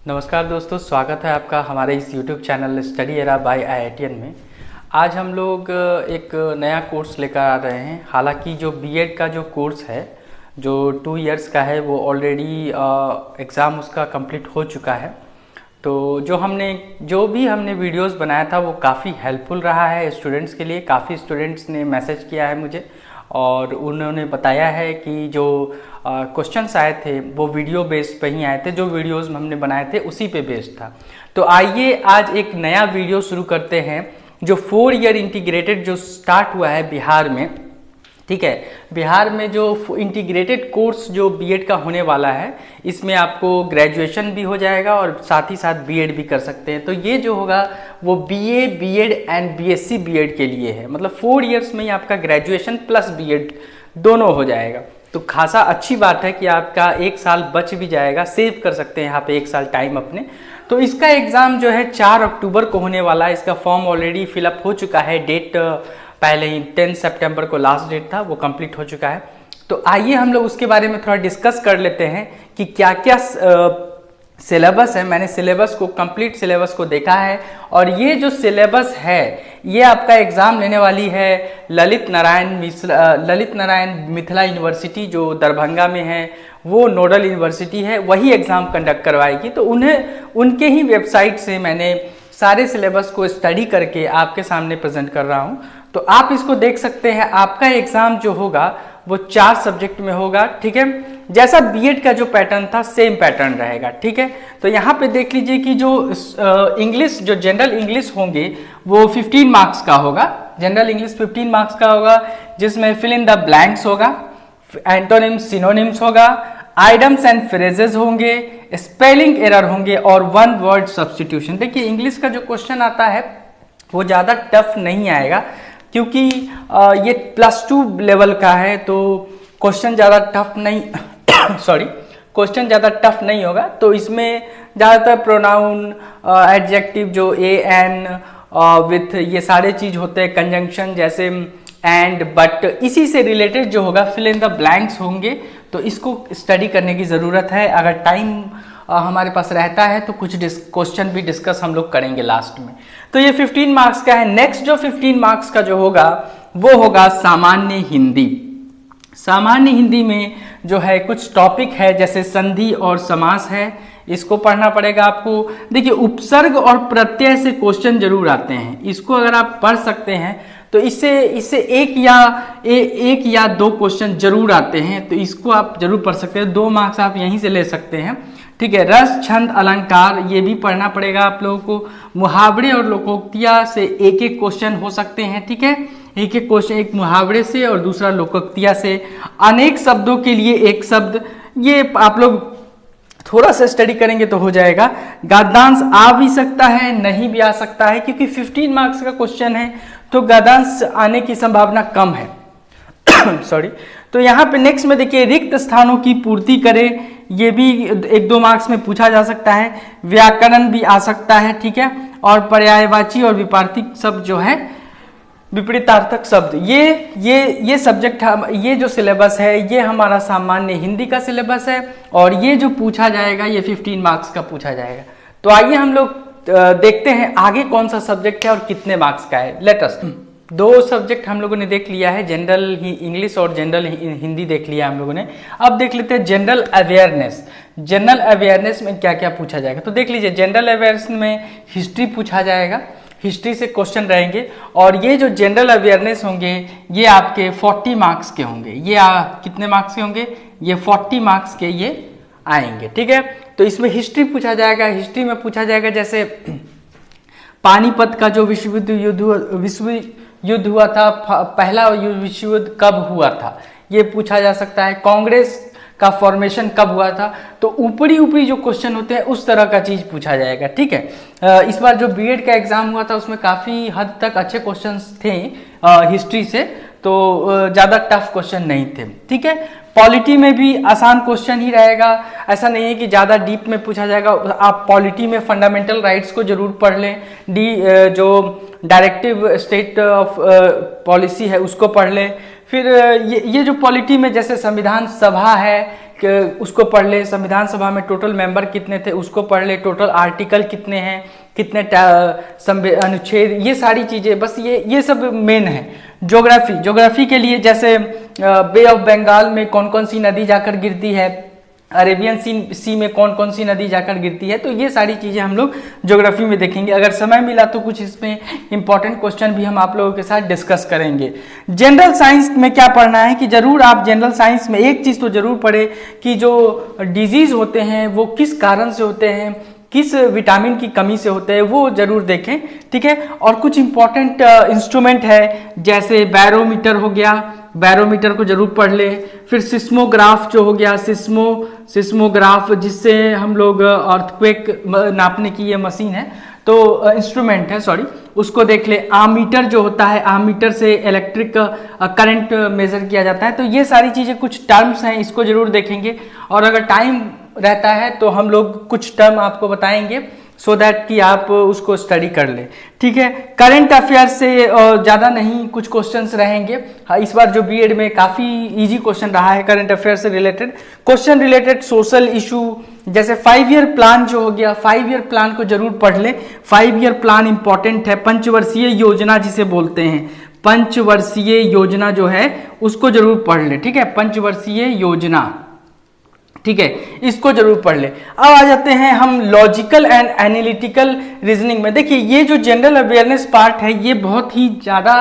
नमस्कार दोस्तों, स्वागत है आपका हमारे इस YouTube channel study era by IITian में। आज हम लोग एक नया कोर्स लेकर आ रहे हैं। हालांकि जो बीएड का जो कोर्स है जो 2 इयर्स का है वो ऑलरेडी एग्ज़ाम उसका कंप्लीट हो चुका है। तो जो भी हमने वीडियोस बनाया था वो काफ़ी हेल्पफुल रहा है स्टूडेंट्स के लिए। काफ़ी स्टूडेंट्स ने मैसेज किया है मुझे और उन्होंने बताया है कि जो क्वेश्चंस आए थे वो वीडियो बेस्ड पे ही आए थे, जो वीडियोस हमने बनाए थे उसी पे बेस्ड था। तो आइए आज एक नया वीडियो शुरू करते हैं जो 4 ईयर इंटीग्रेटेड जो स्टार्ट हुआ है बिहार में। ठीक है, बिहार में जो इंटीग्रेटेड कोर्स जो बीएड का होने वाला है, इसमें आपको ग्रेजुएशन भी हो जाएगा और साथ ही साथ बीएड भी कर सकते हैं। तो ये जो होगा वो BA, BEd and BSc BEd के लिए है। मतलब 4 इयर्स में ही आपका ग्रेजुएशन प्लस बीएड दोनों हो जाएगा। तो खासा अच्छी बात है कि आपका 1 साल बच भी जाएगा, सेव कर सकते हैं यहाँ पे 1 साल टाइम अपने। तो इसका एग्ज़ाम जो है 4 अक्टूबर को होने वाला है। इसका फॉर्म ऑलरेडी फिलअप हो चुका है। डेट पहले ही 10 सितंबर को लास्ट डेट था, वो कंप्लीट हो चुका है। तो आइए हम लोग उसके बारे में थोड़ा डिस्कस कर लेते हैं कि क्या क्या सिलेबस है। मैंने सिलेबस को, कंप्लीट सिलेबस को देखा है और ये जो सिलेबस है ये आपका एग्ज़ाम लेने वाली है ललित नारायण मिथिला यूनिवर्सिटी जो दरभंगा में है। वो नोडल यूनिवर्सिटी है, वही एग्ज़ाम कंडक्ट करवाएगी। तो उनके ही वेबसाइट से मैंने सारे सिलेबस को स्टडी करके आपके सामने प्रेजेंट कर रहा हूँ। तो आप इसको देख सकते हैं। आपका एग्ज़ाम जो होगा वो 4 सब्जेक्ट में होगा। ठीक है, जैसा बीएड का जो पैटर्न था सेम पैटर्न रहेगा। ठीक है, तो यहाँ पे देख लीजिए कि जो इंग्लिश, जो जनरल इंग्लिश होंगे वो 15 मार्क्स का होगा। जनरल इंग्लिश 15 मार्क्स का होगा, जिसमें फिल इन द ब्लैंक्स होगा, एंटोनिम्स सिनोनिम्स होगा, आइडम्स एंड फ्रेजेस होंगे, स्पेलिंग एरर होंगे और 1 वर्ड सब्स्टिट्यूशन। देखिए इंग्लिश का जो क्वेश्चन आता है वो ज़्यादा टफ नहीं आएगा क्योंकि ये +2 लेवल का है। तो क्वेश्चन ज़्यादा टफ नहीं क्वेश्चन ज़्यादा टफ नहीं होगा। तो इसमें ज़्यादातर प्रोनाउन, एडजेक्टिव जो ए एन विथ ये सारे चीज़ होते हैं, कंजंक्शन जैसे एंड, बट, इसी से रिलेटेड जो होगा फिल इन द ब्लैंक्स होंगे। तो इसको स्टडी करने की ज़रूरत है। अगर टाइम हमारे पास रहता है तो कुछ क्वेश्चन भी डिस्कस हम लोग करेंगे लास्ट में। तो ये 15 मार्क्स का है। नेक्स्ट जो 15 मार्क्स का जो होगा वो होगा सामान्य हिंदी। सामान्य हिंदी में जो है कुछ टॉपिक है जैसे संधि और समास है, इसको पढ़ना पड़ेगा आपको। देखिए उपसर्ग और प्रत्यय से क्वेश्चन जरूर आते हैं, इसको अगर आप पढ़ सकते हैं तो इससे एक या 2 क्वेश्चन जरूर आते हैं। तो इसको आप जरूर पढ़ सकते हैं, 2 मार्क्स आप यहीं से ले सकते हैं। ठीक है, रस, छंद, अलंकार ये भी पढ़ना पड़ेगा आप लोगों को। मुहावरे और लोकोक्तियाँ से एक क्वेश्चन हो सकते हैं। ठीक है, एक क्वेश्चन, एक मुहावरे से और दूसरा लोकोक्तियाँ से। अनेक शब्दों के लिए एक शब्द, ये आप लोग थोड़ा सा स्टडी करेंगे तो हो जाएगा। गद्यांश आ भी सकता है, नहीं भी आ सकता है, क्योंकि 15 मार्क्स का क्वेश्चन है तो गद्यांश आने की संभावना कम है। तो यहाँ पे नेक्स्ट में देखिए रिक्त स्थानों की पूर्ति करें, ये भी 1-2 मार्क्स में पूछा जा सकता है। व्याकरण भी आ सकता है। ठीक है, और पर्यायवाची और विपार्थक शब्द जो है, विपरीतार्थक शब्द, ये सब्जेक्ट, ये जो सिलेबस है ये हमारा सामान्य हिंदी का सिलेबस है और ये जो पूछा जाएगा ये 15 मार्क्स का पूछा जाएगा। तो आइए हम लोग देखते हैं आगे कौन सा सब्जेक्ट है और कितने मार्क्स का है। लेट अस 2 सब्जेक्ट हम लोगों ने देख लिया है, जनरल इंग्लिश और जनरल हिंदी देख लिया हम लोगों ने। अब देख लेते हैं जनरल अवेयरनेस। जनरल अवेयरनेस में क्या क्या पूछा जाएगा। तो देख लीजिए जनरल अवेयरनेस में हिस्ट्री पूछा जाएगा, हिस्ट्री से क्वेश्चन रहेंगे। और ये जो जनरल अवेयरनेस होंगे ये आपके 40 मार्क्स के होंगे। ये कितने मार्क्स के होंगे, ये 40 मार्क्स के ये आएंगे। ठीक है, तो इसमें हिस्ट्री पूछा जाएगा। हिस्ट्री में पूछा जाएगा जैसे पानीपत का जो विश्व युद्ध हुआ था, पहला विश्व युद्ध कब हुआ था, ये पूछा जा सकता है। कांग्रेस का फॉर्मेशन कब हुआ था। तो ऊपरी जो क्वेश्चन होते हैं उस तरह का चीज पूछा जाएगा। ठीक है, इस बार जो बीएड का एग्जाम हुआ था उसमें काफी हद तक अच्छे क्वेश्चंस थे हिस्ट्री से, तो ज्यादा टफ क्वेश्चन नहीं थे। ठीक है, पॉलिटी में भी आसान क्वेश्चन ही रहेगा, ऐसा नहीं है कि ज़्यादा डीप में पूछा जाएगा। आप पॉलिटी में फंडामेंटल राइट्स को जरूर पढ़ लें, जो डायरेक्टिव स्टेट ऑफ पॉलिसी है उसको पढ़ लें। फिर ये जो पॉलिटी में जैसे संविधान सभा है, उसको पढ़ ले, संविधान सभा में टोटल मेंबर कितने थे उसको पढ़ ले, टोटल आर्टिकल कितने हैं, कितने अनुच्छेद, ये सारी चीज़ें, बस ये सब मेन है। ज्योग्राफी के लिए जैसे बे ऑफ बंगाल में कौन कौन सी नदी जाकर गिरती है, अरेबियन सी में कौन कौन सी नदी जाकर गिरती है, तो ये सारी चीज़ें हम लोग ज्योग्राफी में देखेंगे। अगर समय मिला तो कुछ इसमें इंपॉर्टेंट क्वेश्चन भी हम आप लोगों के साथ डिस्कस करेंगे। जनरल साइंस में क्या पढ़ना है कि जरूर आप जनरल साइंस में एक चीज़ तो जरूर पढ़े कि जो डिजीज़ होते हैं वो किस कारण से होते हैं, किस विटामिन की कमी से होते हैं, वो जरूर देखें, ठीक है। और कुछ इंपॉर्टेंट इंस्ट्रूमेंट है जैसे बैरोमीटर हो गया, बैरोमीटर को जरूर पढ़ ले। फिर सिस्मोग्राफ जो हो गया, सिस्मोग्राफ जिससे हम लोग अर्थक्वेक नापने की ये मशीन है, तो इंस्ट्रूमेंट है, सॉरी, उसको देख ले। आमीटर जो होता है, आमीटर से इलेक्ट्रिक करंट मेजर किया जाता है। तो ये सारी चीज़ें कुछ टर्म्स हैं, इसको जरूर देखेंगे। और अगर टाइम रहता है तो हम लोग कुछ टर्म आपको बताएंगे सो दैट कि आप उसको स्टडी कर ले, ठीक है। करंट अफेयर से ज़्यादा नहीं, कुछ क्वेश्चंस रहेंगे। हाँ, इस बार जो बीएड में काफ़ी इजी क्वेश्चन रहा है करंट अफेयर से related, question related social issue, जैसे 5 ईयर प्लान जो हो गया, 5 ईयर प्लान को जरूर पढ़ ले। 5 ईयर प्लान इंपॉर्टेंट है, पंचवर्षीय योजना जिसे बोलते हैं, पंचवर्षीय योजना जो है उसको जरूर पढ़ ले, ठीक है, पंचवर्षीय योजना, ठीक है, इसको जरूर पढ़ ले। अब आ जाते हैं हम लॉजिकल एंड एनालिटिकल रीजनिंग में। देखिए ये जो जनरल अवेयरनेस पार्ट है ये बहुत ही ज़्यादा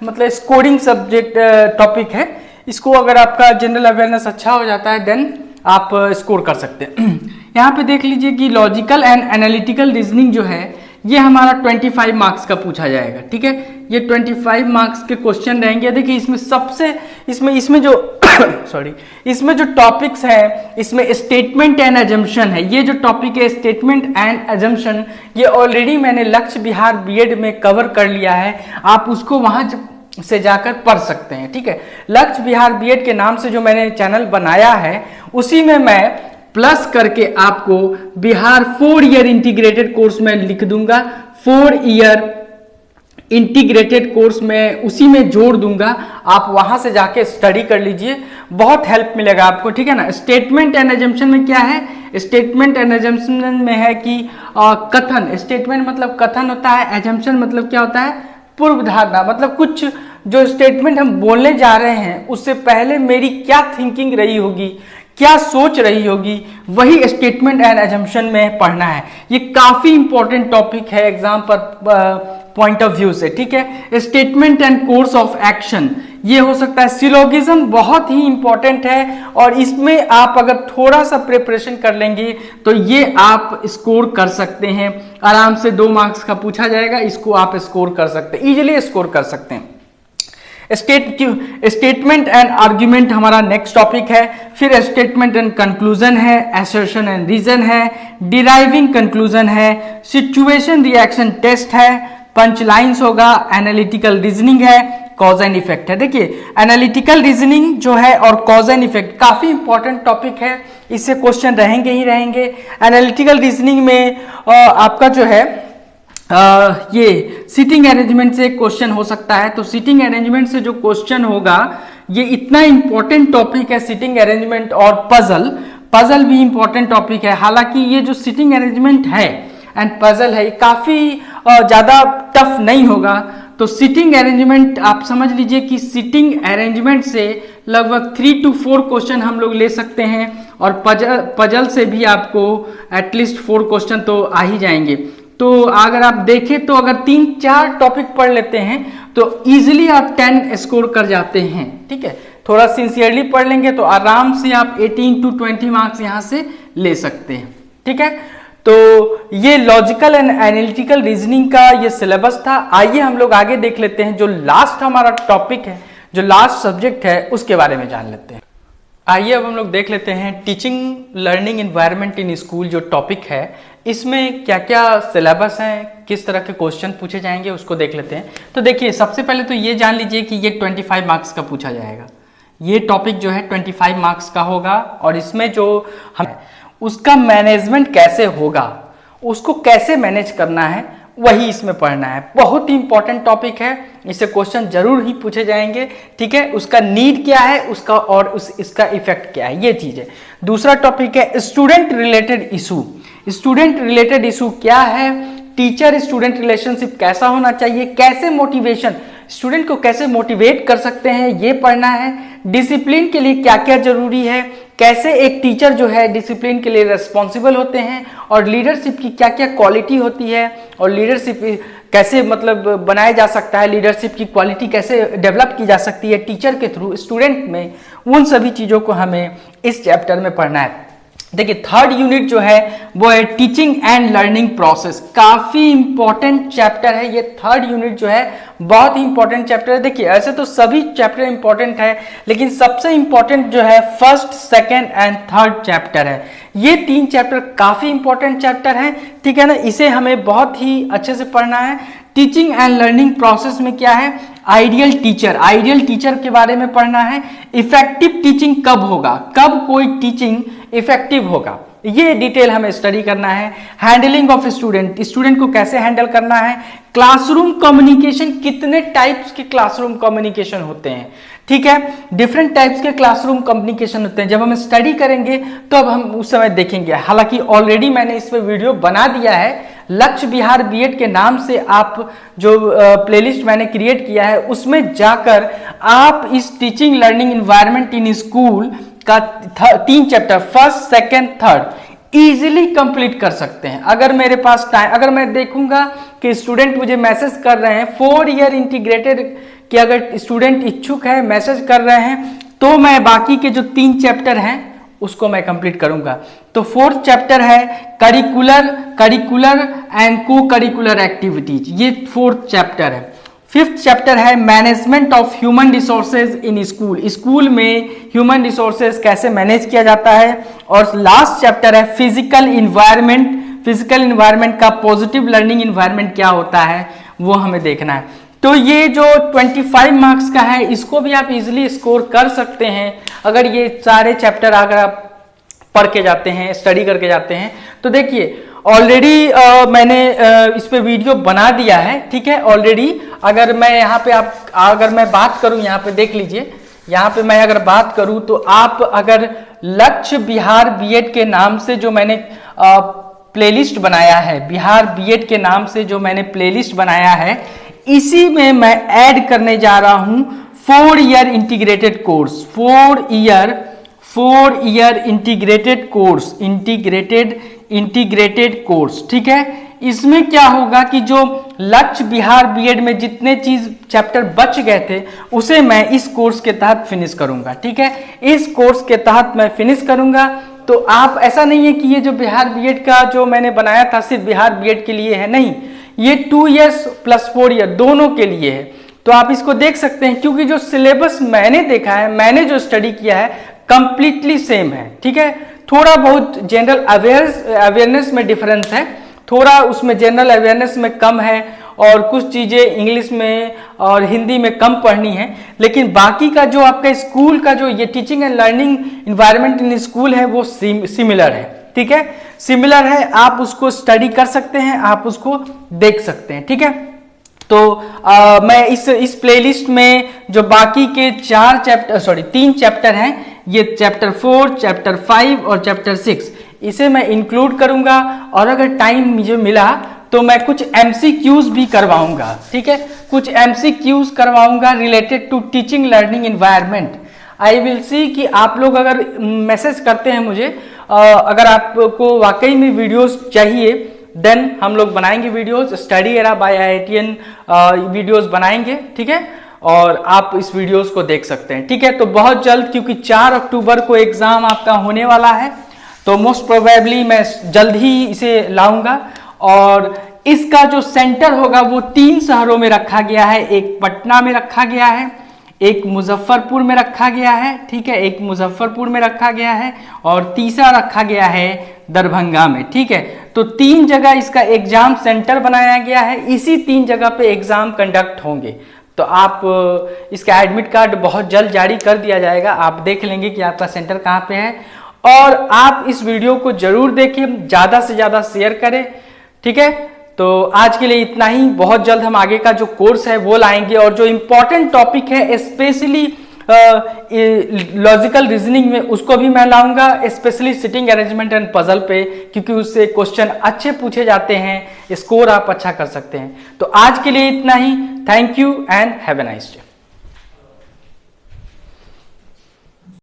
मतलब स्कोरिंग सब्जेक्ट टॉपिक है। इसको अगर आपका जनरल अवेयरनेस अच्छा हो जाता है देन आप स्कोर कर सकते हैं। यहाँ पे देख लीजिए कि लॉजिकल एंड एनालिटिकल रीजनिंग जो है ये हमारा 25 मार्क्स का पूछा जाएगा, ठीक है। ये 25 मार्क्स के क्वेश्चन रहेंगे। देखिए इसमें जो सॉरी, इसमें जो टॉपिक्स हैं, इसमें स्टेटमेंट एंड अजम्पशन है। ये जो टॉपिक है स्टेटमेंट एंड अजम्पशन, ये ऑलरेडी मैंने लक्ष्य बिहार बीएड में कवर कर लिया है, आप उसको वहां से जाकर पढ़ सकते हैं, ठीक है। लक्ष्य बिहार बीएड के नाम से जो मैंने चैनल बनाया है उसी में मैं प्लस करके आपको बिहार 4 ईयर इंटीग्रेटेड कोर्स में लिख दूंगा, 4 ईयर इंटीग्रेटेड कोर्स में उसी में जोड़ दूंगा, आप वहां से जाके स्टडी कर लीजिए, बहुत हेल्प मिलेगा आपको, ठीक है ना। स्टेटमेंट एंड अजम्पशन में क्या है, स्टेटमेंट एंड अजम्पशन में है कि कथन, स्टेटमेंट मतलब कथन होता है, अजम्पशन मतलब क्या होता है, पूर्व धारणा, मतलब कुछ जो स्टेटमेंट हम बोलने जा रहे हैं उससे पहले मेरी क्या थिंकिंग रही होगी, क्या सोच रही होगी, वही स्टेटमेंट एंड अजम्पशन में पढ़ना है। ये काफी इंपॉर्टेंट टॉपिक है एग्जाम पर पॉइंट ऑफ व्यू से, ठीक है। Statement and course of action, ये हो सकता है। सिलोगिज्म बहुत ही इंपॉर्टेंट है और इसमें आप अगर थोड़ा सा प्रिपरेशन कर लेंगे तो ये आप स्कोर कर सकते हैं आराम से। 2 मार्क्स का पूछा जाएगा, इसको आप स्कोर कर सकते हैं, इजीली स्कोर कर सकते हैं। स्टेटमेंट एंड आर्ग्यूमेंट हमारा नेक्स्ट टॉपिक है। फिर स्टेटमेंट एंड कंक्लूजन है, असर्शन एंड रीजन है, डिराइविंग कंक्लूजन है, सिचुएशन रिएक्शन टेस्ट है, पंच लाइन्स होगा, एनालिटिकल रीजनिंग है, कॉज एंड इफेक्ट है। देखिए एनालिटिकल रीजनिंग जो है और कॉज एंड इफेक्ट काफी इंपॉर्टेंट टॉपिक है, इससे क्वेश्चन रहेंगे ही रहेंगे। एनालिटिकल रीजनिंग में आपका जो है ये सीटिंग अरेंजमेंट से क्वेश्चन हो सकता है, तो सीटिंग अरेंजमेंट से जो क्वेश्चन होगा ये इतना इंपॉर्टेंट टॉपिक है, सीटिंग अरेंजमेंट। और पजल भी इंपॉर्टेंट टॉपिक है। हालांकि ये जो सीटिंग अरेंजमेंट है एंड पजल है ये काफी ज्यादा टफ नहीं होगा। तो सीटिंग अरेंजमेंट आप समझ लीजिए कि सीटिंग अरेंजमेंट से लगभग 3 to 4 क्वेश्चन हम लोग ले सकते हैं और पजल से भी आपको एटलीस्ट 4 क्वेश्चन तो आ ही जाएंगे। तो अगर आप देखें तो अगर 3-4 टॉपिक पढ़ लेते हैं तो इजीली आप 10 स्कोर कर जाते हैं, ठीक है। थोड़ा सिंसियरली पढ़ लेंगे तो आराम से आप 18 to 20 मार्क्स यहां से ले सकते हैं, ठीक है। तो ये लॉजिकल एंड एनालिटिकल रीजनिंग का ये सिलेबस था। आइए हम लोग आगे देख लेते हैं, जो लास्ट हमारा टॉपिक है, जो लास्ट सब्जेक्ट है उसके बारे में जान लेते हैं। आइए अब हम लोग देख लेते हैं teaching learning environment in school जो टॉपिक है, इसमें क्या क्या सिलेबस है, किस तरह के क्वेश्चन पूछे जाएंगे उसको देख लेते हैं। तो देखिए सबसे पहले तो ये जान लीजिए कि ये 25 मार्क्स का पूछा जाएगा। ये टॉपिक जो है 25 मार्क्स का होगा और इसमें जो हम उसका मैनेजमेंट कैसे होगा, उसको कैसे मैनेज करना है वही इसमें पढ़ना है। बहुत ही इंपॉर्टेंट टॉपिक है, इससे क्वेश्चन जरूर ही पूछे जाएंगे, ठीक है। उसका नीड क्या है उसका, और इसका इफेक्ट क्या है, ये चीज है। दूसरा टॉपिक है student related issue. Student related issue क्या है, टीचर स्टूडेंट रिलेशनशिप कैसा होना चाहिए, कैसे मोटिवेशन, स्टूडेंट को कैसे मोटिवेट कर सकते हैं, ये पढ़ना है। डिसिप्लिन के लिए क्या क्या जरूरी है, कैसे एक टीचर जो है डिसिप्लिन के लिए रिस्पॉन्सिबल होते हैं, और लीडरशिप की क्या क्या क्वालिटी होती है, और लीडरशिप कैसे मतलब बनाया जा सकता है, लीडरशिप की क्वालिटी कैसे डेवलप की जा सकती है टीचर के थ्रू स्टूडेंट में, उन सभी चीज़ों को हमें इस चैप्टर में पढ़ना है। देखिए थर्ड यूनिट जो है वो है टीचिंग एंड लर्निंग प्रोसेस। काफी इंपॉर्टेंट चैप्टर है ये थर्ड यूनिट जो है, बहुत ही इंपॉर्टेंट चैप्टर है। देखिए ऐसे तो सभी चैप्टर इंपॉर्टेंट है, लेकिन सबसे इंपॉर्टेंट जो है first, second and third chapter है। ये तीन चैप्टर काफी इंपॉर्टेंट चैप्टर है, ठीक है ना। इसे हमें बहुत ही अच्छे से पढ़ना है। टीचिंग एंड लर्निंग प्रोसेस में क्या है, आइडियल टीचर, आइडियल टीचर के बारे में पढ़ना है। इफेक्टिव टीचिंग कब होगा, कब कोई टीचिंग इफेक्टिव होगा, ये डिटेल हमें स्टडी करना है। हैंडलिंग ऑफ स्टूडेंट, स्टूडेंट को कैसे हैंडल करना है। क्लासरूम कम्युनिकेशन, कितने टाइप्स के क्लासरूम कम्युनिकेशन होते हैं, ठीक है, डिफरेंट टाइप्स के क्लासरूम कम्युनिकेशन होते हैं। जब हम स्टडी करेंगे तो अब हम उस समय देखेंगे। हालांकि ऑलरेडी मैंने इस पे वीडियो बना दिया है, लक्ष्य बिहार बीएड के नाम से आप जो प्लेलिस्ट मैंने क्रिएट किया है उसमें जाकर आप इस teaching learning environment in school का 3 chapter first, second, third easily complete कर सकते हैं। अगर मेरे पास टाइम, अगर मैं देखूंगा कि स्टूडेंट मुझे मैसेज कर रहे हैं 4 ईयर इंटीग्रेटेड, कि अगर स्टूडेंट इच्छुक है मैसेज कर रहे हैं, तो मैं बाकी के जो 3 चैप्टर हैं उसको मैं कंप्लीट करूंगा। तो 4th चैप्टर है करिकुलर एंड को करिकुलर एक्टिविटीज, ये 4th चैप्टर है। 5th चैप्टर है management of human resources in school, school में ह्यूमन रिसोर्सेज कैसे मैनेज किया जाता है। और लास्ट चैप्टर है फिजिकल इन्वायरमेंट, फिजिकल इन्वायरमेंट का पॉजिटिव लर्निंग इन्वायरमेंट क्या होता है वो हमें देखना है। तो ये जो 25 मार्क्स का है इसको भी आप इजीली स्कोर कर सकते हैं अगर ये सारे चैप्टर अगर आप पढ़ के जाते हैं, स्टडी करके जाते हैं। तो देखिए ऑलरेडी मैंने इस पे वीडियो बना दिया है, ठीक है ऑलरेडी। अगर मैं यहाँ पे अगर मैं बात करूँ, यहाँ पे देख लीजिए, यहाँ पे मैं अगर बात करूँ तो आप अगर लक्ष्य बिहार बीएड के नाम से जो मैंने प्लेलिस्ट बनाया है, बिहार बीएड के नाम से जो मैंने प्लेलिस्ट बनाया है, इसी में मैं ऐड करने जा रहा हूं 4 year integrated course, 4 year integrated course, ठीक है। इसमें क्या होगा कि जो लक्ष्य बिहार बीएड में जितने चीज चैप्टर बच गए थे उसे मैं इस कोर्स के तहत फिनिश करूंगा, ठीक है। इस कोर्स के तहत मैं फिनिश करूंगा। तो आप, ऐसा नहीं है कि ये जो बिहार बीएड का जो मैंने बनाया था सिर्फ बिहार बीएड के लिए है, नहीं, ये 2 इयर्स प्लस 4 ईयर दोनों के लिए है। तो आप इसको देख सकते हैं, क्योंकि जो सिलेबस मैंने देखा है, मैंने जो स्टडी किया है कंप्लीटली सेम है, ठीक है। थोड़ा बहुत जनरल अवेयरनेस में डिफरेंस है, थोड़ा उसमें जनरल अवेयरनेस में कम है, और कुछ चीजें इंग्लिश में और हिंदी में कम पढ़नी है। लेकिन बाकी का जो आपका स्कूल का जो ये teaching and learning environment in school है वो सिमिलर है, ठीक है, सिमिलर है। आप उसको स्टडी कर सकते हैं, आप उसको देख सकते हैं, ठीक है। तो मैं इस प्लेलिस्ट में जो बाकी के 3 चैप्टर हैं, ये चैप्टर 4, चैप्टर 5 और चैप्टर 6, इसे मैं इंक्लूड करूंगा। और अगर टाइम मुझे मिला तो मैं कुछ MCQs भी करवाऊंगा, ठीक है, कुछ MCQs करवाऊंगा related to teaching learning environment. I will see कि आप लोग अगर मैसेज करते हैं मुझे, अगर आपको वाकई में वीडियोस चाहिए, देन हम लोग बनाएंगे videos, study era by IITian videos बनाएंगे, ठीक है। और आप इस वीडियोस को देख सकते हैं, ठीक है। तो बहुत जल्द, क्योंकि 4 अक्टूबर को एग्जाम आपका होने वाला है, तो मोस्ट प्रोबेबली मैं जल्द ही इसे लाऊंगा। और इसका जो सेंटर होगा वो 3 शहरों में रखा गया है, एक पटना में रखा गया है, एक मुजफ्फरपुर में रखा गया है, ठीक है, एक मुजफ्फरपुर में रखा गया है, और तीसरा रखा गया है दरभंगा में, ठीक है। तो 3 जगह इसका एग्जाम सेंटर बनाया गया है, इसी 3 जगह पे एग्जाम कंडक्ट होंगे। तो आप इसका एडमिट कार्ड बहुत जल्द जारी कर दिया जाएगा, आप देख लेंगे कि आपका सेंटर कहाँ पे है। और आप इस वीडियो को जरूर देखें, ज्यादा से ज्यादा शेयर करें, ठीक है। तो आज के लिए इतना ही। बहुत जल्द हम आगे का जो कोर्स है वो लाएंगे, और जो इम्पोर्टेंट टॉपिक है स्पेशली लॉजिकल रीजनिंग में उसको भी मैं लाऊंगा, specially sitting arrangement and puzzle पे, क्योंकि उससे क्वेश्चन अच्छे पूछे जाते हैं, स्कोर आप अच्छा कर सकते हैं। तो आज के लिए इतना ही। Thank you and have a nice day.